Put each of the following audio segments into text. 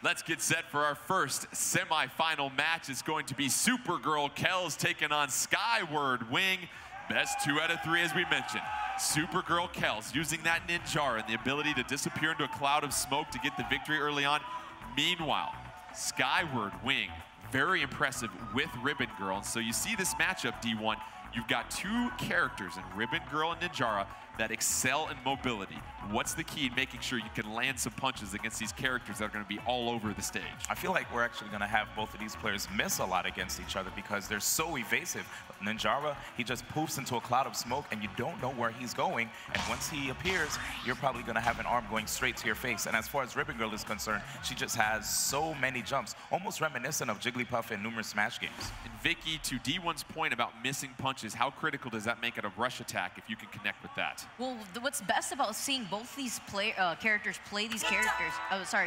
Let's get set for our first semifinal match. It's going to be Supergirl Kells taking on Skyward Wing. Best 2 out of 3, as we mentioned. Supergirl Kells using that Ninjara and the ability to disappear into a cloud of smoke to get the victory early on. Meanwhile, Skyward Wing, very impressive with Ribbon Girl. And so you see this matchup, D1. You've got 2 characters in Ribbon Girl and Ninjara that excel in mobility. What's the key in making sure you can land some punches against these characters that are going to be all over the stage? I feel like we're actually going to have both of these players miss a lot against each other because they're so evasive. Ninjara, he just poofs into a cloud of smoke and you don't know where he's going. And once he appears, you're probably going to have an arm going straight to your face. And as far as Ribbon Girl is concerned, she just has so many jumps, almost reminiscent of Jigglypuff in numerous Smash games. And Vicky, to D1's point about missing punches, how critical does that make it a rush attack if you can connect with that? Well, what's best about seeing both these characters play these characters,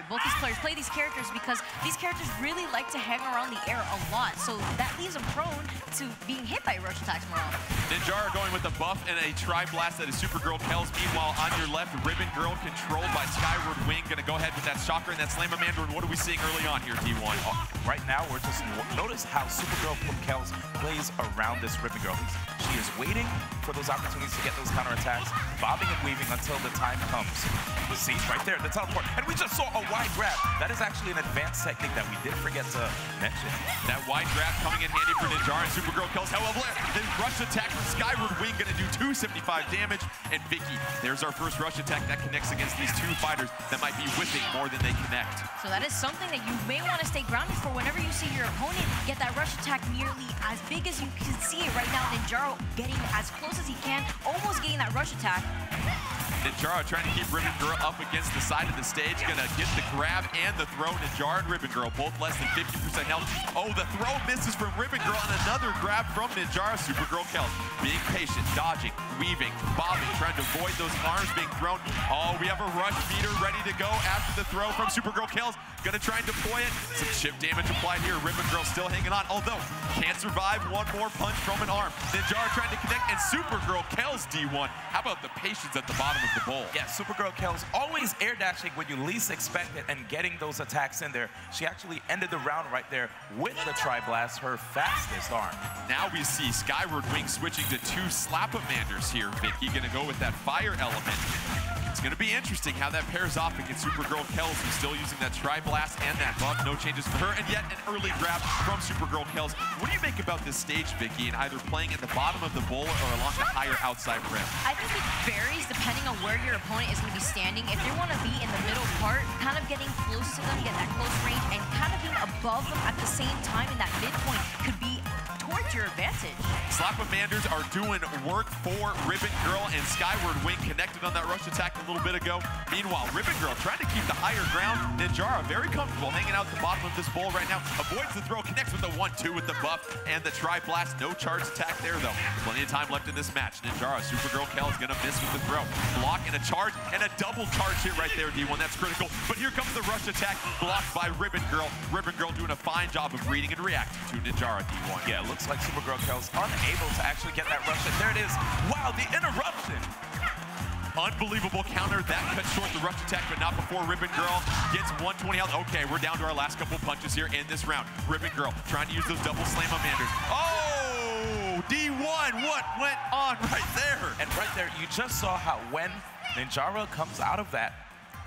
both these players play these characters, because these characters really like to hang around the air a lot, so that leaves them prone to being hit by rush attacks more often. Ninjara going with a buff and a tri-blast that is Supergirl Kells. Meanwhile, on your left, Ribbon Girl controlled by Skyward Wing, gonna go ahead with that shocker and that Slammer-Mander. And what are we seeing early on here, D1? Right now, we're just, notice how Supergirl Kells plays around this Ribbon Girl. She is waiting for those opportunities to get those counterattacks, bobbing and weaving until the time comes. See, right there, the teleport. And we just saw a wide grab. That is actually an advanced technique that we did forget to mention. That wide grab coming in handy for Ninjara and Supergirl Kells. However, the rush attack from Skyward Wing gonna do 275 damage. And Vicky, there's our first rush attack that connects against these 2 fighters that might be whipping more than they connect. So that is something that you may want to stay grounded for whenever you see your opponent get that rush attack nearly as big as you can see it right now. Ninjara getting as close as he can, almost getting that rush attack. Ninjara trying to keep Ribbon Girl up against the side of the stage. Gonna get the grab and the throw. Ninjara and Ribbon Girl both less than 50% health. Oh, the throw misses from Ribbon Girl and another grab from Ninjara. Supergirl Kells being patient, dodging, weaving, bobbing, trying to avoid those arms being thrown. Oh, we have a rush meter ready to go after the throw from Supergirl Kells. Gonna try and deploy it. Some chip damage applied here. Ribbon Girl still hanging on, although can't survive one more punch from an arm. Ninjara trying to connect, and Supergirl Kells, D1. How about the patience at the bottom of the bowl? Yeah, Supergirl Kells always air dashing when you least expect it and getting those attacks in there. She actually ended the round right there with the tri-blast, her fastest arm. Now we see Skyward Wing switching to 2 Slap-A-Manders here. Vicky gonna go with that fire element. It's going to be interesting how that pairs off against Supergirl Kells, who's still using that tri-blast and that buff. No changes for her, and yet an early grab from Supergirl Kells. What do you make about this stage, Vicky, and either playing at the bottom of the bowl or along the higher outside rim? I think it varies depending on where your opponent is going to be standing. If they want to be in the middle part, kind of getting close to them, get that close range, and kind of being above them at the same time in that midpoint could be towards your advantage. Slap-A-Manders are doing work for Ribbon Girl, and Skyward Wing connected on that rush attack a little bit ago. Meanwhile, Ribbon Girl trying to keep the higher ground. Ninjara very comfortable hanging out at the bottom of this bowl right now. Avoids the throw, connects with the 1-2 with the buff and the tri-blast. No charge attack there, though. Plenty of time left in this match. Ninjara, Supergirl Kells gonna miss with the throw. Block and a charge, and a double charge hit right there, D1. That's critical. But here comes the rush attack, blocked by Ribbon Girl. Ribbon Girl doing a fine job of reading and reacting to Ninjara, D1. Yeah, looks like Supergirl Kells unable to actually get that rush. And there it is. Wow, the interruption. Unbelievable counter. That cut short the rush attack, but not before Ribbon Girl gets 120 health. Okay, we're down to our last couple punches here in this round. Ribbon Girl trying to use those double Slam-A-Manders. Oh, D1, what went on right there? And right there, you just saw how when Ninjara comes out of that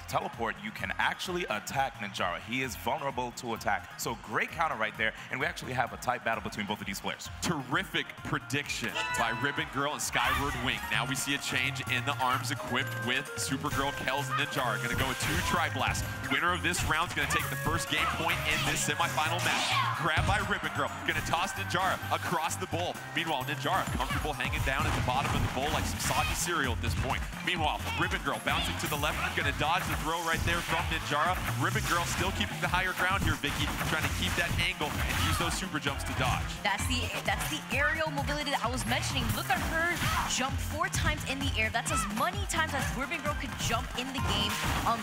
teleport, you can actually attack Ninjara. He is vulnerable to attack. So great counter right there, and we actually have a tight battle between both of these players. Terrific prediction by Ribbon Girl and Skyward Wing. Now we see a change in the arms equipped with Supergirl Kells and Ninjara. Gonna go with 2 tri-blasts. Winner of this round is gonna take the first game point in this semifinal match. Grab by Ribbon Girl. Gonna toss Ninjara across the bowl. Meanwhile, Ninjara comfortable hanging down at the bottom of the bowl like some soggy cereal at this point. Meanwhile, Ribbon Girl bouncing to the left. Gonna dodge the throw right there from Ninjara. Ribbon Girl still keeping the higher ground here, Vicky, trying to keep that angle and use those super jumps to dodge. That's the aerial mobility that I was mentioning. Look at her jump 4 times in the air. That's as many times as Ribbon Girl could jump in the game,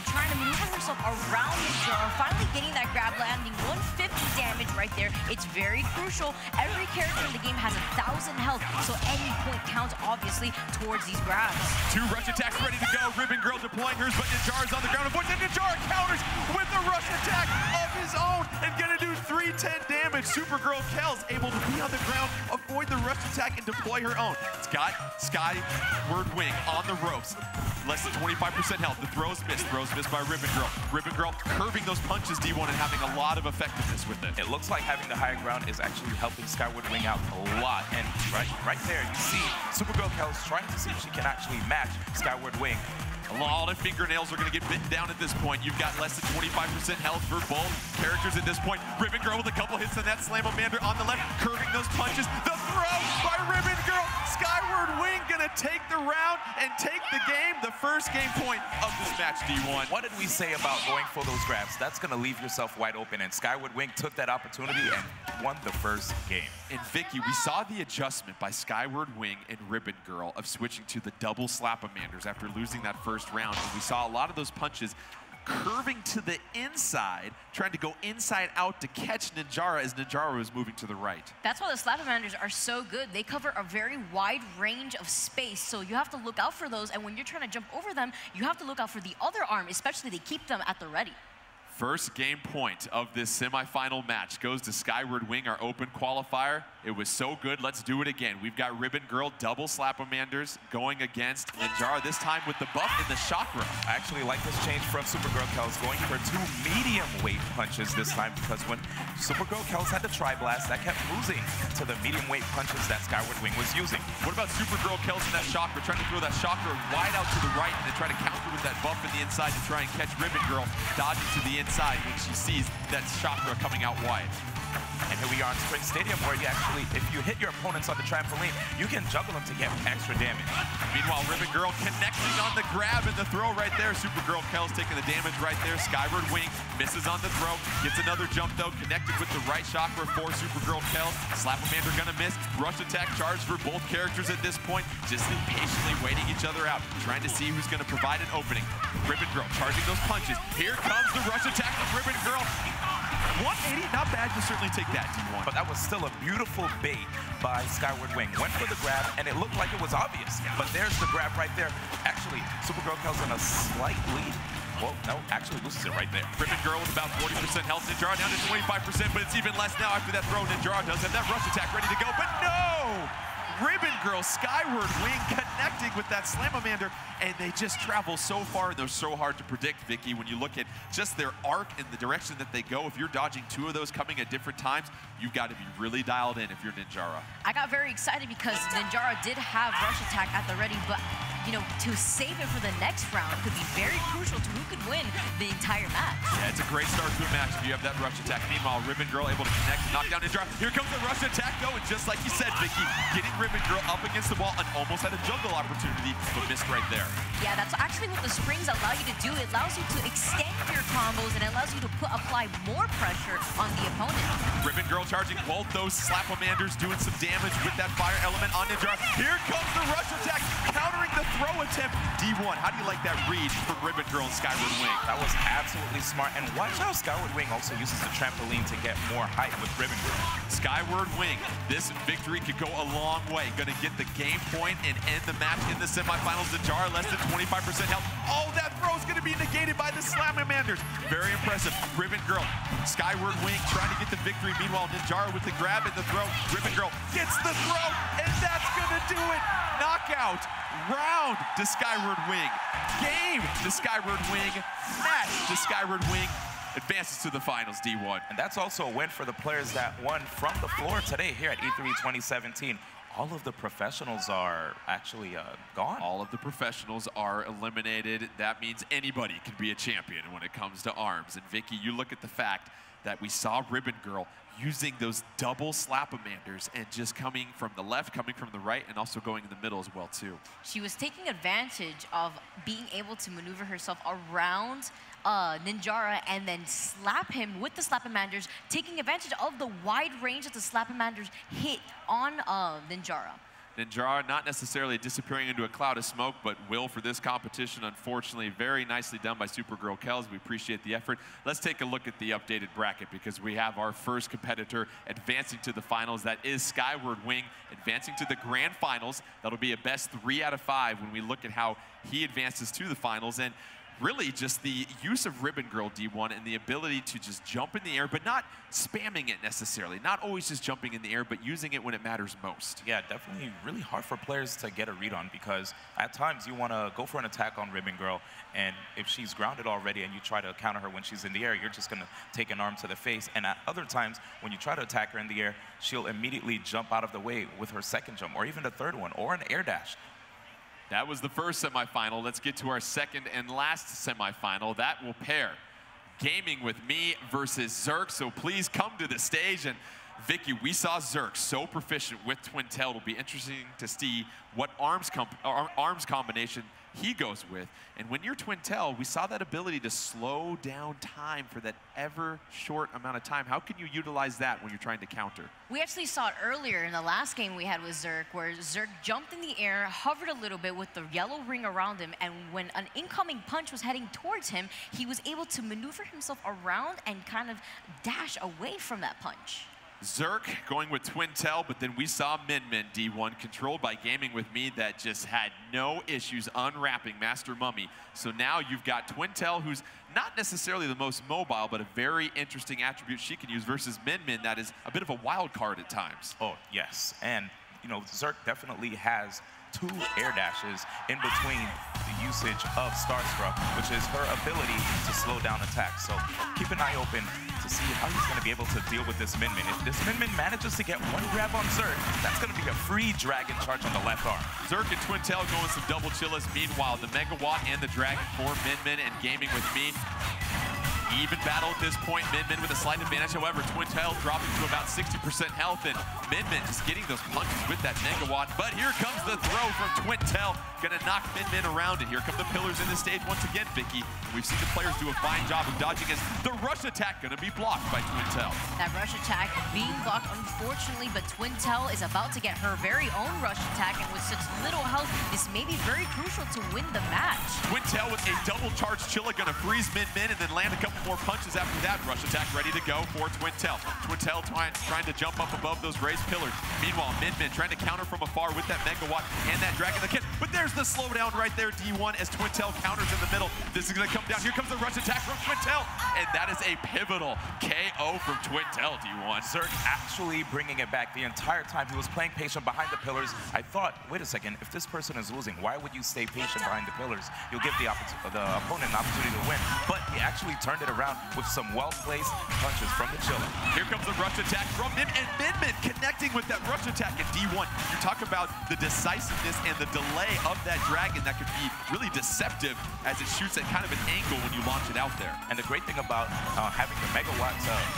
trying to maneuver herself around Ninjara, finally getting that grab, landing 150 damage right there. It's very crucial. Every character in the game has 1,000 health, so any point counts, obviously, towards these grabs. 2 rush attacks ready to go. Ribbon Girl deploying hers, but Ninjara's on the ground. Unfortunately, Ninjara counters with a rush attack of his own and gonna do 310 damage. Supergirl Kel's able to be on the ground, avoid the rush attack, and deploy her own. It's got Skyward Wing on the ropes. Less than 25% health. The throws missed by Ribbon Girl. Ribbon Girl curving those punches, D1, and having a lot of effectiveness with it. It looks like having the higher ground is actually helping Skyward Wing out a lot. And right there, you see Supergirl Kel's trying to see if she can actually match Skyward Wing. A lot of fingernails are going to get bitten down at this point. You've got less than 25% health for both characters at this point. Ribbon Girl with a couple hits on that Slamamander on the left, curving those punches. The throw by Ribbon Girl. Skyward Wing going to take the round and take the game, the first game point of this match, D1. What did we say about going for those grabs? That's going to leave yourself wide open, and Skyward Wing took that opportunity and won the first game. And Vicky, we saw the adjustment by Skyward Wing and Ribbon Girl of switching to the double Slapamanders after losing that first round. And we saw a lot of those punches curving to the inside, trying to go inside out to catch Ninjara as Ninjara was moving to the right. That's why the Slapamanders are so good. They cover a very wide range of space, so you have to look out for those. And when you're trying to jump over them, you have to look out for the other arm, especially they keep them at the ready. First game point of this semifinal match goes to Skyward Wing, our open qualifier. It was so good, let's do it again. We've got Ribbon Girl double Slapamanders going against Ninjara, this time with the buff in the chakra. I actually like this change from Supergirl Kel's going for 2 medium weight punches this time, because when Supergirl Kel's had the Tri-Blast, that kept losing to the medium weight punches that Skyward Wing was using. What about Supergirl Kel's in that chakra, trying to throw that chakra wide out to the right and then try to counter with that buff in the inside to try and catch Ribbon Girl, dodging to the inside when she sees that chakra coming out wide. And here we are in Spring Stadium, where you actually, if you hit your opponents on the trampoline, you can juggle them to get extra damage. Meanwhile, Ribbon Girl connecting on the grab and the throw right there. Supergirl Kel's taking the damage right there. Skyward Wing misses on the throw, gets another jump though, connected with the right chakra for Supergirl Kel. Slapamander gonna miss. Rush attack charge for both characters at this point, just patiently waiting each other out, trying to see who's gonna provide an opening. Ribbon Girl charging those punches. Here comes the rush attack of Ribbon Girl. 180, not bad, you'll certainly take that, D1. But that was still a beautiful bait by Skyward Wing. Went for the grab, and it looked like it was obvious. But there's the grab right there. Actually, Supergirl Kel's in a slight lead. Well, no, actually loses it right there. Ribbon Girl with about 40% health. Ninjara down to 25%, but it's even less now after that throw. Ninjara does have that rush attack ready to go, but no! Ribbon Girl, Skyward Wing connecting with that Slamamander, and they just travel so far, and they're so hard to predict, Vicky. When you look at just their arc and the direction that they go, if you're dodging 2 of those coming at different times, you've got to be really dialed in if you're Ninjara. I got very excited because Ninjara did have rush attack at the ready, but you know, to save it for the next round could be very crucial to who could win the entire match. Yeah, it's a great start to a match if you have that rush attack. Meanwhile, Ribbon Girl able to connect and knock down Ninjara. Here comes the rush attack though, and just like you said, Vicky, getting Ribbon Girl up against the wall and almost had a juggle opportunity, but missed right there. Yeah, that's actually what the springs allow you to do. It allows you to extend your combos and it allows you to apply more pressure on the opponent. Ribbon Girl charging both those Slapamanders, doing some damage with that fire element on Ninjara. Here comes the rush attack, countering the throw attempt. D1, how do you like that read from Ribbon Girl and Skyward Wing? That was absolutely smart. And watch how Skyward Wing also uses the trampoline to get more height with Ribbon Girl. Skyward Wing, this victory could go a long way. Gonna get the game point and end the match in the semifinals. Ninjara less than 25% health. Oh, that throw is gonna be negated by the Slamamanders. Very impressive. Ribbon Girl, Skyward Wing trying to get the victory. Meanwhile, Ninjara with the grab and the throw. Ribbon Girl gets the throw, and that's gonna do it. Knockout. Round to Skyward Wing. Game to Skyward Wing. Match to Skyward Wing. Advances to the finals, D1. And that's also a win for the players that won from the floor today here at E3 2017. All of the professionals are actually gone. All of the professionals are eliminated. That means anybody can be a champion when it comes to ARMS. And Vicky, you look at the fact that we saw Ribbon Girl using those double Slapamanders and just coming from the left, coming from the right, and also going in the middle as well, too. She was taking advantage of being able to maneuver herself around Ninjara and then slap him with the Slapamanders, taking advantage of the wide range that the Slapamanders hit on Ninjara. Ninjara not necessarily disappearing into a cloud of smoke, but will for this competition, unfortunately. Very nicely done by Supergirl Kells. We appreciate the effort. Let's take a look at the updated bracket because we have our first competitor advancing to the finals. That is Skyward Wing advancing to the grand finals. That'll be a best 3 out of 5 when we look at how he advances to the finals. And really just the use of Ribbon Girl D1 and the ability to just jump in the air, but not spamming it necessarily. Not always just jumping in the air, but using it when it matters most. Yeah, definitely really hard for players to get a read on because at times you want to go for an attack on Ribbon Girl, and if she's grounded already and you try to counter her when she's in the air, you're just going to take an arm to the face. And at other times, when you try to attack her in the air, she'll immediately jump out of the way with her second jump, or even the third one, or an air dash. That was the first semifinal. Let's get to our second and last semifinal. That will pair Gaming with me versus Zerk. So please come to the stage. And Vicky, we saw Zerk so proficient with Twin Tail. It'll be interesting to see what arms combination he goes with. And when you're Twin Tail, we saw that ability to slow down time for that ever short amount of time. How can you utilize that when you're trying to counter? We actually saw it earlier in the last game we had with Zerk, where Zerk jumped in the air, hovered a little bit with the yellow ring around him, and when an incoming punch was heading towards him, he was able to maneuver himself around and kind of dash away from that punch. Zerk going with Twin Tail, but then we saw Min Min D1 controlled by Gaming with me that just had no issues unwrapping Master Mummy. So now you've got Twin Tail, who's not necessarily the most mobile, but a very interesting attribute she can use, versus Min Min that is a bit of a wild card at times. Oh, yes. And, you know, Zerk definitely has 2 air dashes in between the usage of Starstruck, which is her ability to slow down attacks. So keep an eye open to see how he's going to be able to deal with this Min Min. If this Min Min manages to get 1 grab on Zerk, that's going to be a free dragon charge on the left arm. Zerk and Twin Tail going some double chillis. Meanwhile, the Megawatt and the Dragon for Min Min and Gaming with me. Even battle at this point. Min Min with a slight advantage. However, Twin Tail dropping to about 60% health, and Min Min just getting those punches with that Megawatt. But here comes the throw from Twin Tail. Gonna knock Min Min around, and here come the pillars in the stage once again, Vicky. We've seen the players do a fine job of dodging as the rush attack gonna be blocked by Twin Tail. That rush attack being blocked, unfortunately, but Twin Tail is about to get her very own rush attack, and with such little health, this may be very crucial to win the match. Twin Tail with a double charge Chilla gonna freeze Min Min and then land a couple more punches after that. Rush attack ready to go for Twin Tail. Twin Tail trying to jump up above those raised pillars. Meanwhile, Min Min trying to counter from afar with that Megawatt and that Dragon the Kid. But there's the slowdown right there, D1, as Twin Tail counters in the middle. This is gonna come down. Here comes the rush attack from Twin Tail, and that is a pivotal KO from Twin Tail, D1. Zerk actually bringing it back the entire time. He was playing patient behind the pillars. I thought, wait a second, if this person is losing, why would you stay patient behind the pillars? You'll give the opponent an opportunity to win. But he actually turned it around with some well-placed punches from the Chilla. Here comes the rush attack from Min, and Min Min connecting with that rush attack at D1. You talk about the decisiveness and the delay of that Dragon that could be really deceptive as it shoots at kind of an angle when you launch it out there. And the great thing about having the Megawatt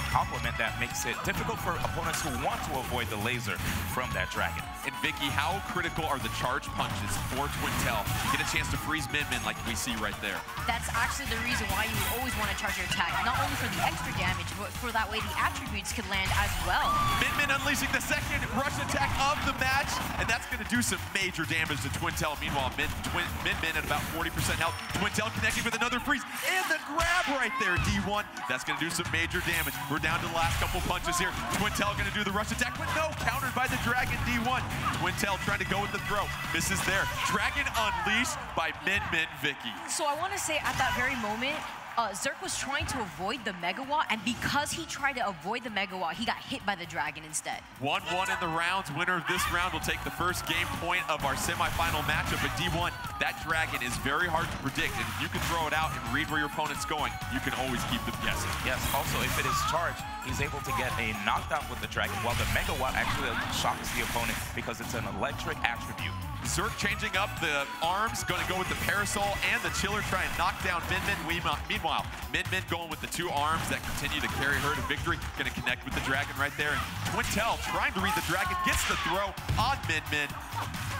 complement that makes it difficult for opponents who want to avoid the laser from that Dragon. And Vicky, how critical are the charge punches for Twin Tail to get a chance to freeze Min Min like we see right there? That's actually the reason why you always want to charge your attack, not only for the extra damage, but for that way the attributes could land as well. Min Min unleashing the second rush attack of the match, and that's going to do some major damage to Twin Tail. Meanwhile, Min Min at about 40% health. Twin Tail connecting with another freeze, and the grab right there, D1. That's going to do some major damage. We're down to the last couple punches here. Twin Tail going to do the rush attack, but no, countered by the Dragon, D1. Twin Tail trying to go with the throw. Misses there. Dragon unleashed by Min Min Vicky. So I want to say at that very moment, Zerk was trying to avoid the Megawatt, and because he tried to avoid the Megawatt, he got hit by the Dragon instead. 1-1 in the rounds. Winner of this round will take the first game point of our semifinal matchup at D1. That Dragon is very hard to predict, and if you can throw it out and read where your opponent's going, you can always keep them guessing. Yes, also if it is charged, he's able to get a knockdown with the Dragon, while the Megawatt actually shocks the opponent because it's an electric attribute. Zerk changing up the arms, going to go with the Parasol and the Chiller, try and knock down Min Min. Meanwhile, Min Min going with the 2 arms that continue to carry her to victory. Going to connect with the Dragon right there. And Twin Tail trying to read the Dragon, gets the throw on Min Min.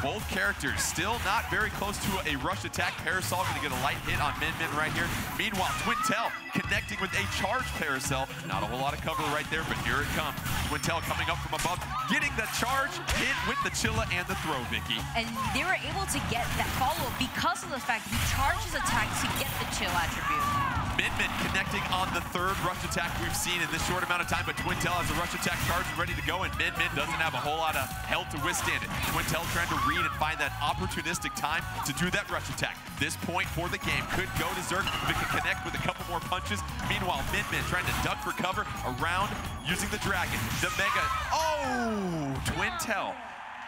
Both characters still not very close to a rush attack. Parasol going to get a light hit on Min Min right here. Meanwhile, Twintel connecting with a charged Parasol. Not a whole lot of cover right there, but here it comes. Twintel coming up from above, getting the charge hit with the Chilla and the throw, Vicky. And they were able to get that follow-up because of the fact he charged his attack to get the chill attribute. Min Min connecting on the third rush attack we've seen in this short amount of time, but Twintel has a rush attack charged and ready to go, and Min Min doesn't have a whole lot of health to withstand it. Twintel trying to read and find that opportunistic time to do that rush attack. This point for the game could go to Zerk if it can connect with a couple more punches. Meanwhile, Min Min trying to duck for cover around using the dragon. The Mega, oh, Twintel.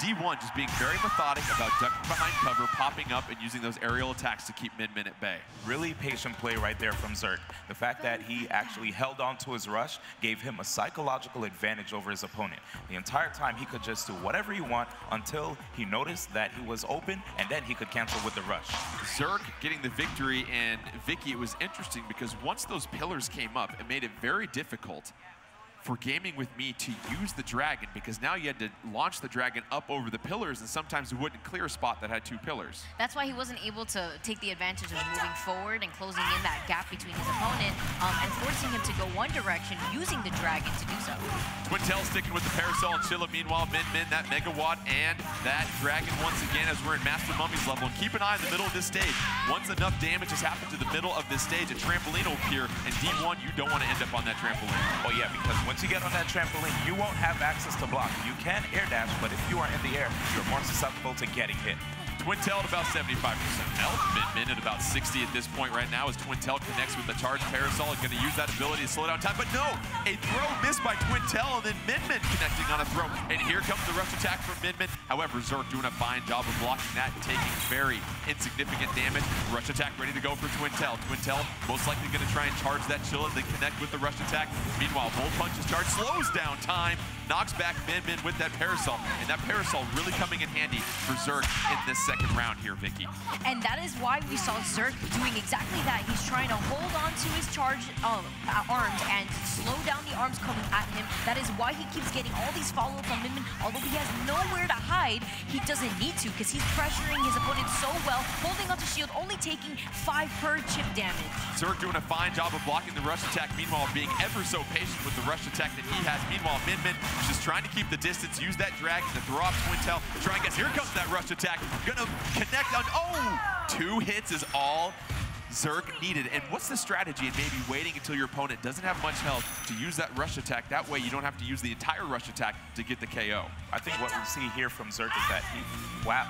D1 just being very methodic about ducking behind cover, popping up, and using those aerial attacks to keep Min Min at bay. Really patient play right there from Zerk. The fact that he actually held on to his rush gave him a psychological advantage over his opponent. The entire time he could just do whatever he want until he noticed that he was open, and then he could cancel with the rush. Zerk getting the victory, and Vicky, it was interesting because once those pillars came up, it made it very difficult for Gaming With Me to use the dragon, because now you had to launch the dragon up over the pillars, and sometimes it wouldn't clear a spot that had two pillars. That's why he wasn't able to take the advantage of moving forward and closing in that gap between his opponent and forcing him to go one direction using the dragon to do so. Twintel sticking with the Parasol and Chilla. Meanwhile, Min Min, that Megawatt and that dragon once again as we're in Master Mummy's level. And keep an eye in the middle of this stage. Once enough damage has happened to the middle of this stage, a trampoline will appear, and D1, you don't want to end up on that trampoline. Oh yeah, because once you get on that trampoline, you won't have access to block. You can air dash, but if you are in the air, you're more susceptible to getting hit. Twintel at about 75% health. Min Min at about 60 at this point right now as Twintel connects with the charged Parasol. Is going to use that ability to slow down time, but no! A throw missed by Twintel, and then Min Min connecting on a throw. And here comes the rush attack from Min Min. However, Zerk doing a fine job of blocking that, taking very insignificant damage. Rush attack ready to go for Twintel. Twintel most likely going to try and charge that Chilla, then connect with the rush attack. Meanwhile, Bull Punch's charge slows down time, knocks back Min Min with that Parasol. And that Parasol really coming in handy for Zerk in this second round here, Vicky. And that is why we saw Zerk doing exactly that. He's trying to hold on to his charge arms and slow down the arms coming at him. That is why he keeps getting all these follow-ups on Min Min. Although he has nowhere to hide, he doesn't need to because he's pressuring his opponent so well, holding onto shield, only taking 5 per chip damage. Zerk doing a fine job of blocking the rush attack, meanwhile being ever so patient with the rush attack that he has. Meanwhile, Min Min just trying to keep the distance, use that dragon to throw off Twintel. Try and guess, here comes that rush attack. Gonna connect on, oh! 2 hits is all Zerk needed. And what's the strategy in maybe waiting until your opponent doesn't have much health to use that rush attack? That way you don't have to use the entire rush attack to get the KO. I think what we see here from Zerk is that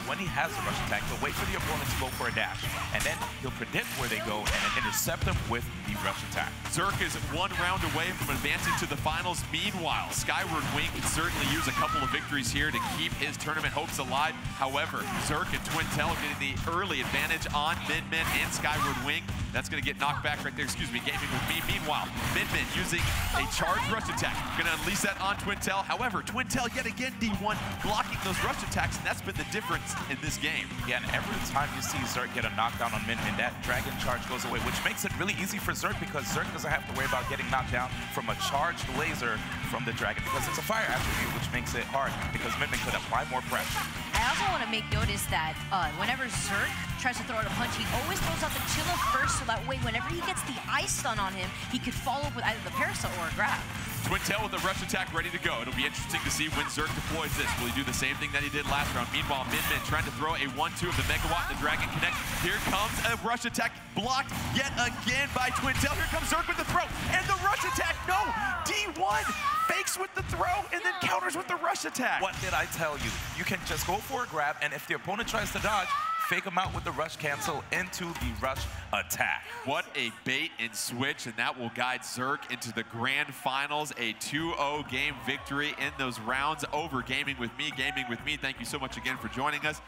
when he has a rush attack, he'll wait for the opponent to go for a dash, and then he'll predict where they go and intercept them with the rush attack. Zerk is 1 round away from advancing to the finals. Meanwhile, Skyward Wing can certainly use a couple of victories here to keep his tournament hopes alive. However, Zerk and Twintel getting the early advantage on Min Min and Skyward Wing. That's going to get knocked back right there. Excuse me, Gaming With Me. Meanwhile, Min Min using a charged rush attack. Going to unleash that on Twintel. However, Twintel yet again, D1, blocking those rush attacks, and that's been the difference in this game. Yeah, and every time you see Zerk get a knockdown on Min Min, that dragon charge goes away, which makes it really easy for Zerk because Zerk doesn't have to worry about getting knocked down from a charged laser from the dragon because it's a fire attribute, which makes it hard because Min Min could apply more pressure. I also want to make notice that whenever Zerk tries to throw out a punch, he always throws out the Chilla first, so that way whenever he gets the ice stun on him, he could follow up with either the Parasol or a grab. Twintel with a rush attack ready to go. It'll be interesting to see when Zerk deploys this. Will he do the same thing that he did last round? Meanwhile, Min Min trying to throw a 1-2 of the Megawatt and the Dragon Connect. Here comes a rush attack blocked yet again by Twintel. Here comes Zerk with the throw and the rush attack. No! D1 fakes with the throw and then counters with the rush attack. What did I tell you? You can just go for a grab, and if the opponent tries to dodge, fake him out with the rush cancel into the rush attack. What a bait and switch, and that will guide Zerk into the grand finals. A 2-0 game victory in those rounds over Gaming With Me. Gaming With Me, thank you so much again for joining us.